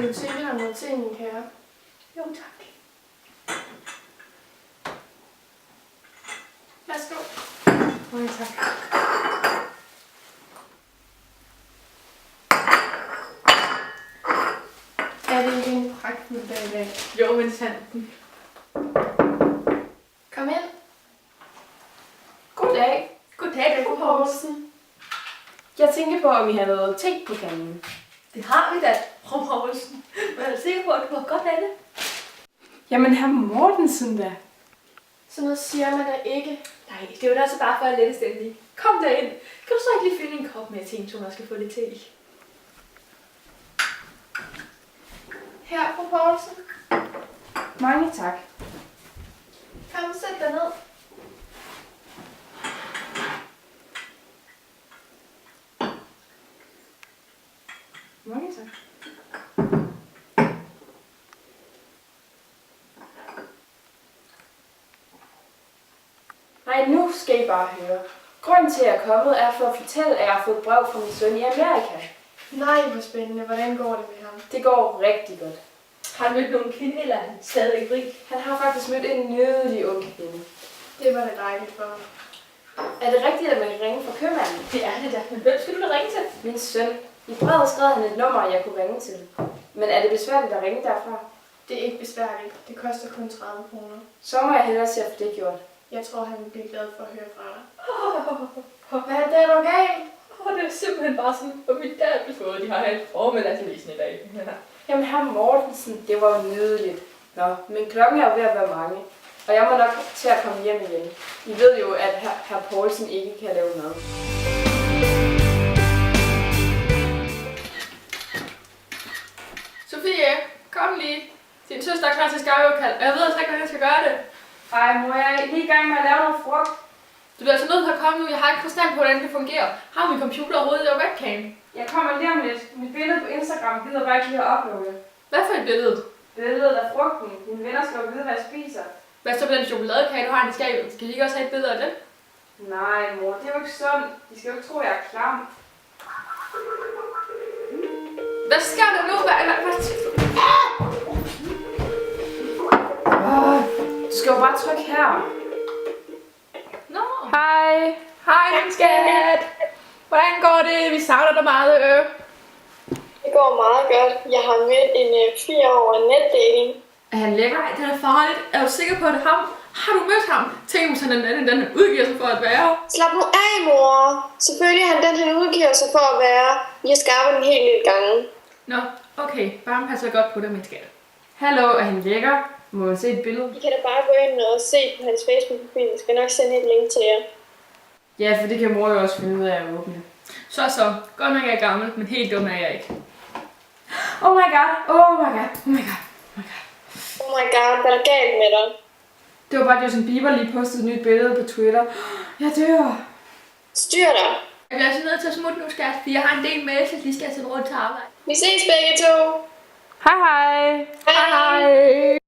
du tilgive noget til, min kære? Jo, tak. Værsgo. Mange tak. Er det ikke en pragtfuld dag i dag? Jo, men sandt. Kom ind. Goddag. Goddag, Fru Poulsen. Jeg tænker på, om I har noget te på kanden. Det har vi da, fru Poulsen. Men jeg er sikker på, at du har godt af det. Jamen, herr Mortensen da. Sådan noget siger man da ikke. Nej, det er jo da altså bare for at lette stemning. Kom derind. Kan du så ikke lige finde en kop med, til en Thomas skal få lidt te i? Her, fru Poulsen. Mange tak. Kom, sæt dig ned. Mange tak. Nej, nu skal I bare høre. Grunden til, at jeg er kommet, er for at fortælle, at jeg har fået brev fra min søn i Amerika. Nej, hvor spændende. Hvordan går det med ham? Det går rigtig godt. Har han mødt nogen kvinde, eller er han stadig rig? Han har faktisk mødt en nydelig ung kvinde. Det var da dejligt for ham. Er det rigtigt, at man kan ringe fra købmanden? Det er det da. Men hvem skal du da ringe til? Min søn. I brevet skrev han et nummer, jeg kunne ringe til. Men er det besværligt at ringe derfra? Det er ikke besværligt. Det koster kun 30 kroner. Så må jeg hellere se at få det gjort. Jeg tror, han vil blive glad for at høre fra dig. Hvad er det, der galt? Det er simpelthen bare sådan, for mit dag blev fået. De har helt formiddagsavisen i dag. Jamen, herr Mortensen, det var jo nydeligt. Nå, men klokken er jo ved at være mange. Og jeg må nok til at komme hjem igen. I ved jo, at herr Poulsen ikke kan lave mad. Sofie, kom lige. Din søster er klar til skærøkald, og jeg ved altså ikke, hvordan jeg skal gøre det. Ej, må jeg lige i gang med at lave noget frugt? Du bliver altså nødt til at komme nu. Jeg har ikke forstand på, hvordan det fungerer. Har min computer overhovedet og webcam? Jeg kommer lige om lidt. Mit billede på Instagram gider bare ikke lige at uploade. Hvad for et billede? Billedet af frugten. Mine venner skal jo vide, hvad jeg spiser. Hvad så med den chokoladekage, du har i skabet? Skal de ikke også have et billede af den? Nej, mor, det er jo ikke sundt. De skal jo ikke tro, jeg er klam. Hvad sker der nu? Du skal jo bare trykke her. Nå. Hej. Hej, min skat. Hvordan går det? Vi savner dig meget. Det går meget godt. Jeg har mødt en 4 år netdating. Er han lækker? Nej, det er farligt. Er du sikker på, at det er ham? Har du mødt ham? Tænk, hvis han er den anden, den han udgiver sig for at være. Slap nu af, mor. Selvfølgelig er han den, han udgiver sig for at være. Vi har skarpet en hel lille gange. Nå, okay. Bare passer godt på dig, min skat. Hallo, er han lækker? Må jeg se et billede? I kan da bare gå ind og se på hans Facebook-profil. Jeg skal nok sende et link til jer. Ja, for det kan mor jo også finde ud af at åbne. Så. Godt nok er jeg gammel, men helt dum er jeg ikke. Oh my god, oh my god, oh my god, oh my god. Oh my god, hvad er der galt med dig? Det var bare Justin Bieber lige postet et nyt billede på Twitter. Jeg dør. Styr dig. Jeg bliver altså nødt til at smutte nu, skat, fordi jeg har en del mails, jeg lige skal sætte rundt til arbejde. Vi ses begge to. Hej hej. Hej.